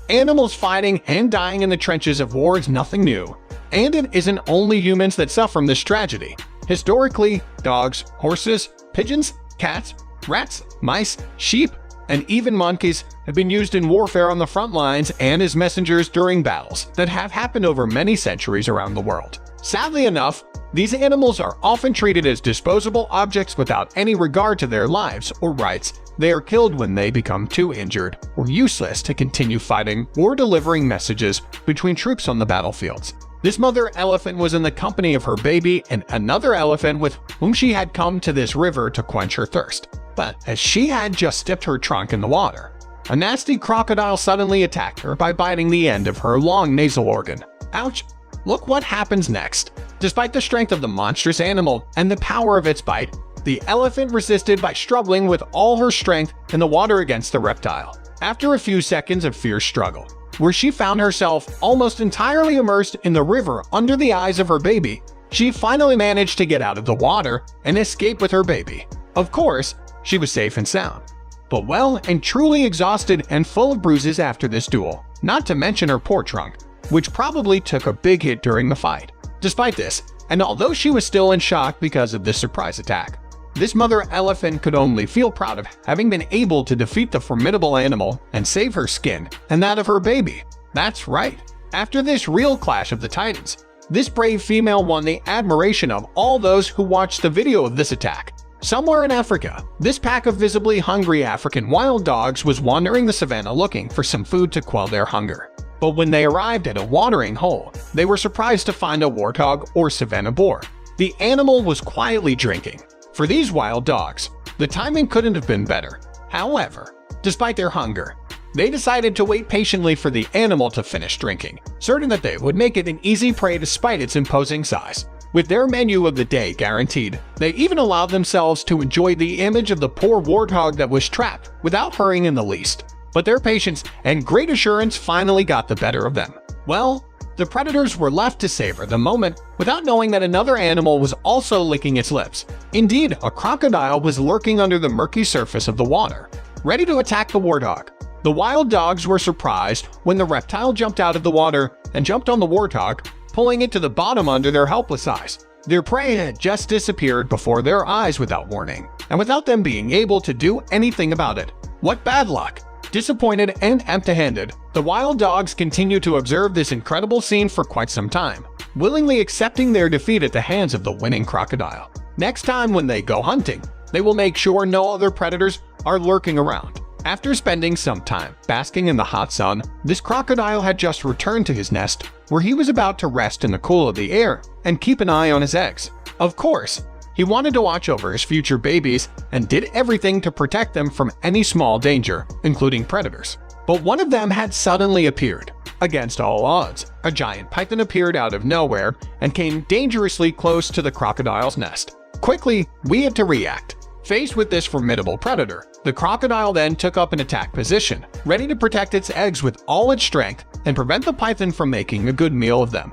Animals fighting and dying in the trenches of war is nothing new. And it isn't only humans that suffer from this tragedy. Historically, dogs, horses, pigeons, cats, rats, mice, sheep, and even monkeys have been used in warfare on the front lines and as messengers during battles that have happened over many centuries around the world. Sadly enough, these animals are often treated as disposable objects without any regard to their lives or rights. They are killed when they become too injured or useless to continue fighting or delivering messages between troops on the battlefields. This mother elephant was in the company of her baby and another elephant with whom she had come to this river to quench her thirst. But as she had just dipped her trunk in the water, a nasty crocodile suddenly attacked her by biting the end of her long nasal organ. Ouch! Look what happens next. Despite the strength of the monstrous animal and the power of its bite, the elephant resisted by struggling with all her strength in the water against the reptile. After a few seconds of fierce struggle, where she found herself almost entirely immersed in the river under the eyes of her baby, she finally managed to get out of the water and escape with her baby. Of course, she was safe and sound, but well and truly exhausted and full of bruises after this duel, not to mention her poor trunk, which probably took a big hit during the fight. Despite this, and although she was still in shock because of this surprise attack, this mother elephant could only feel proud of having been able to defeat the formidable animal and save her skin and that of her baby. That's right. After this real clash of the titans, this brave female won the admiration of all those who watched the video of this attack. Somewhere in Africa, this pack of visibly hungry African wild dogs was wandering the savannah looking for some food to quell their hunger. But when they arrived at a watering hole, they were surprised to find a warthog or savanna boar. The animal was quietly drinking. For these wild dogs, the timing couldn't have been better. However, despite their hunger, they decided to wait patiently for the animal to finish drinking, certain that they would make it an easy prey despite its imposing size. With their menu of the day guaranteed, they even allowed themselves to enjoy the image of the poor warthog that was trapped without hurrying in the least. But their patience and great assurance finally got the better of them. Well, the predators were left to savor the moment without knowing that another animal was also licking its lips. Indeed, a crocodile was lurking under the murky surface of the water, ready to attack the warthog. The wild dogs were surprised when the reptile jumped out of the water and jumped on the warthog, pulling it to the bottom under their helpless eyes. Their prey had just disappeared before their eyes without warning, and without them being able to do anything about it. What bad luck! Disappointed and empty-handed, the wild dogs continued to observe this incredible scene for quite some time, willingly accepting their defeat at the hands of the winning crocodile. Next time when they go hunting, they will make sure no other predators are lurking around. After spending some time basking in the hot sun, this crocodile had just returned to his nest, where he was about to rest in the cool of the air and keep an eye on his eggs. Of course, he wanted to watch over his future babies and did everything to protect them from any small danger, including predators. But one of them had suddenly appeared. Against all odds, a giant python appeared out of nowhere and came dangerously close to the crocodile's nest. Quickly, we had to react. Faced with this formidable predator, the crocodile then took up an attack position, ready to protect its eggs with all its strength and prevent the python from making a good meal of them.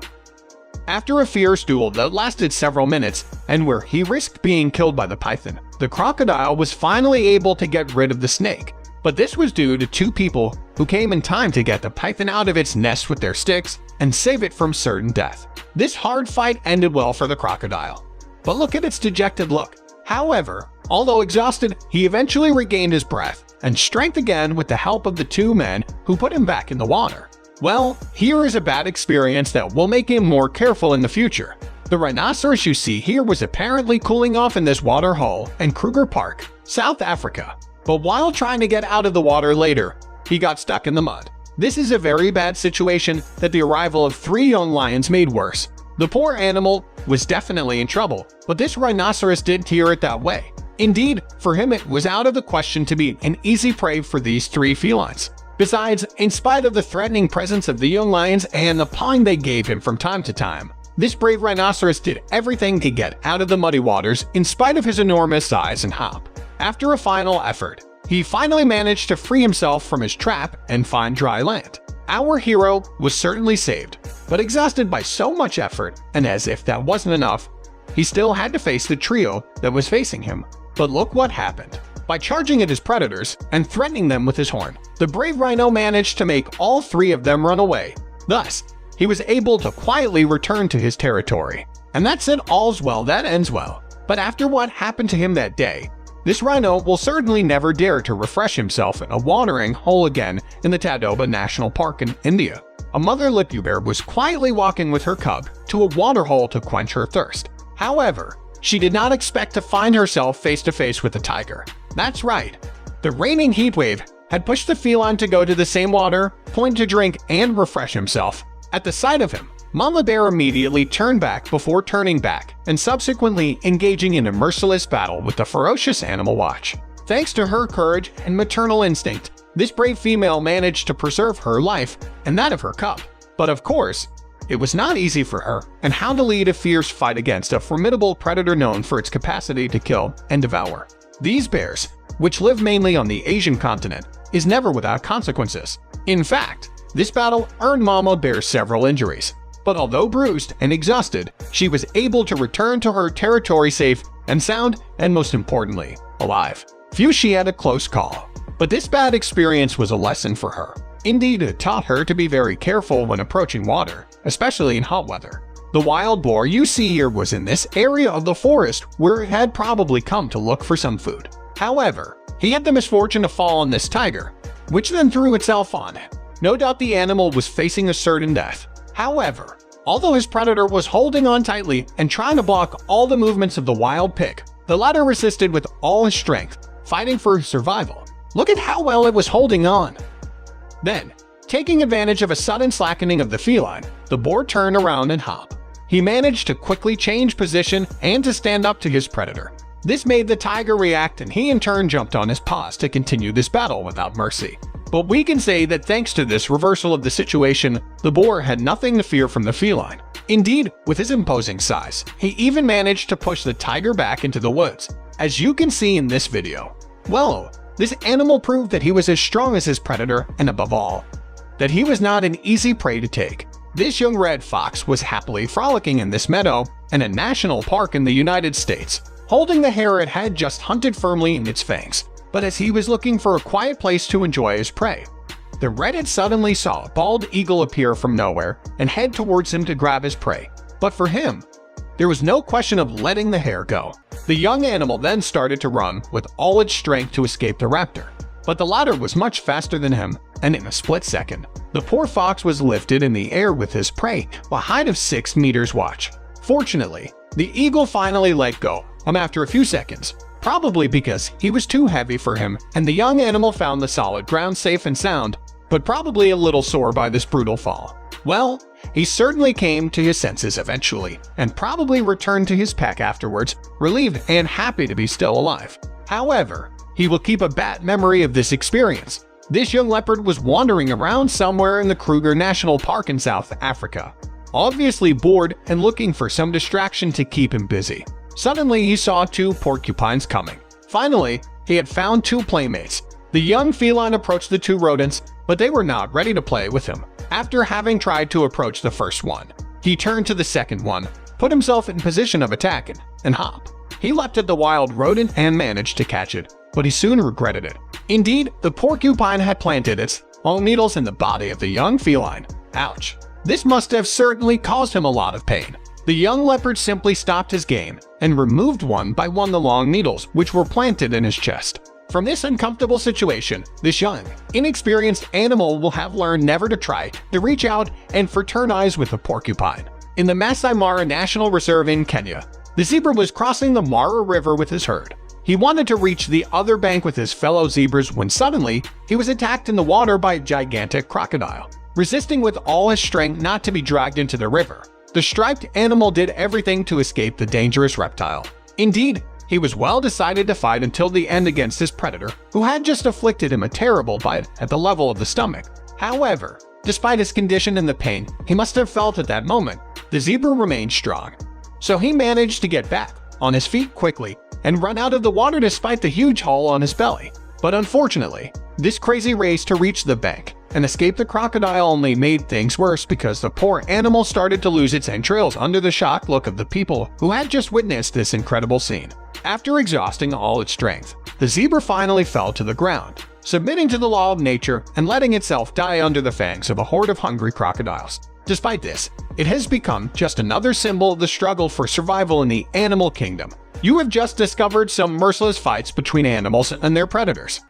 After a fierce duel that lasted several minutes, and where he risked being killed by the python, the crocodile was finally able to get rid of the snake. But this was due to two people who came in time to get the python out of its nest with their sticks and save it from certain death. This hard fight ended well for the crocodile. But look at its dejected look. However, although exhausted, he eventually regained his breath and strength again with the help of the two men who put him back in the water. Well, here is a bad experience that will make him more careful in the future. The rhinoceros you see here was apparently cooling off in this water hole in Kruger Park, South Africa. But while trying to get out of the water later, he got stuck in the mud. This is a very bad situation that the arrival of 3 young lions made worse. The poor animal was definitely in trouble, but this rhinoceros didn't hear it that way. Indeed, for him it was out of the question to be an easy prey for these 3 felines. Besides, in spite of the threatening presence of the young lions and the pawing they gave him from time to time, this brave rhinoceros did everything to get out of the muddy waters in spite of his enormous size and hop. After a final effort, he finally managed to free himself from his trap and find dry land. Our hero was certainly saved, but exhausted by so much effort, and as if that wasn't enough, he still had to face the trio that was facing him. But look what happened. by charging at his predators and threatening them with his horn. The brave rhino managed to make all three of them run away. Thus, he was able to quietly return to his territory. And that's it, all's well that ends well. But after what happened to him that day, this rhino will certainly never dare to refresh himself in a watering hole again in the Tadoba National Park in India. A mother leopard was quietly walking with her cub to a water hole to quench her thirst. However, she did not expect to find herself face to face with a tiger. That's right. The reigning heat wave had pushed the feline to go to the same water point to drink and refresh himself. At the sight of him, Mama Bear immediately turned back before turning back and subsequently engaging in a merciless battle with the ferocious animal watch. Thanks to her courage and maternal instinct, this brave female managed to preserve her life and that of her cub. But of course, it was not easy for her and how to lead a fierce fight against a formidable predator known for its capacity to kill and devour. These bears, which live mainly on the Asian continent, is never without consequences. In fact, this battle earned Mama Bear several injuries. But although bruised and exhausted, she was able to return to her territory safe and sound, and most importantly, alive. Few she had a close call. But this bad experience was a lesson for her. Indeed, it taught her to be very careful when approaching water, especially in hot weather. The wild boar you see here was in this area of the forest where it had probably come to look for some food. However, he had the misfortune to fall on this tiger, which then threw itself on him. No doubt the animal was facing a certain death. However, although his predator was holding on tightly and trying to block all the movements of the wild pig, the latter resisted with all his strength, fighting for his survival. Look at how well it was holding on. Then, taking advantage of a sudden slackening of the feline, the boar turned around and hopped. He managed to quickly change position and to stand up to his predator. This made the tiger react, and he in turn jumped on his paws to continue this battle without mercy. But we can say that thanks to this reversal of the situation, the boar had nothing to fear from the feline. Indeed, with his imposing size, he even managed to push the tiger back into the woods, as you can see in this video. Well, this animal proved that he was as strong as his predator, and above all, that he was not an easy prey to take. This young red fox was happily frolicking in this meadow in a national park in the United States, holding the hare it had just hunted firmly in its fangs. But as he was looking for a quiet place to enjoy his prey, the redhead suddenly saw a bald eagle appear from nowhere and head towards him to grab his prey. But for him, there was no question of letting the hare go. The young animal then started to run with all its strength to escape the raptor. But the latter was much faster than him, and in a split second, the poor fox was lifted in the air with his prey a height of 6 meters. Watch. Fortunately, the eagle finally let go after a few seconds, probably because he was too heavy for him, and the young animal found the solid ground safe and sound, but probably a little sore by this brutal fall. Well, he certainly came to his senses eventually, and probably returned to his pack afterwards, relieved and happy to be still alive. However, he will keep a bad memory of this experience. This young leopard was wandering around somewhere in the Kruger National Park in South Africa, obviously bored and looking for some distraction to keep him busy. Suddenly, he saw 2 porcupines coming. Finally, he had found 2 playmates. The young feline approached the 2 rodents, but they were not ready to play with him. After having tried to approach the first one, he turned to the second one, put himself in position of attack, and hop. He leapt at the wild rodent and managed to catch it, but he soon regretted it. Indeed, the porcupine had planted its long needles in the body of the young feline. Ouch. This must have certainly caused him a lot of pain. The young leopard simply stopped his game and removed one by one the long needles which were planted in his chest. From this uncomfortable situation, this young, inexperienced animal will have learned never to try to reach out and fraternize with a porcupine. In the Masai Mara National Reserve in Kenya, the zebra was crossing the Mara River with his herd. He wanted to reach the other bank with his fellow zebras when suddenly he was attacked in the water by a gigantic crocodile. Resisting with all his strength not to be dragged into the river, the striped animal did everything to escape the dangerous reptile. Indeed, he was well decided to fight until the end against his predator, who had just afflicted him a terrible bite at the level of the stomach. However, despite his condition and the pain he must have felt at that moment, the zebra remained strong. So he managed to get back on his feet quickly and run out of the water despite the huge hole on his belly. But unfortunately, this crazy race to reach the bank and escape the crocodile only made things worse because the poor animal started to lose its entrails under the shocked look of the people who had just witnessed this incredible scene. After exhausting all its strength, the zebra finally fell to the ground, submitting to the law of nature and letting itself die under the fangs of a horde of hungry crocodiles. Despite this, it has become just another symbol of the struggle for survival in the animal kingdom. You have just discovered some merciless fights between animals and their predators.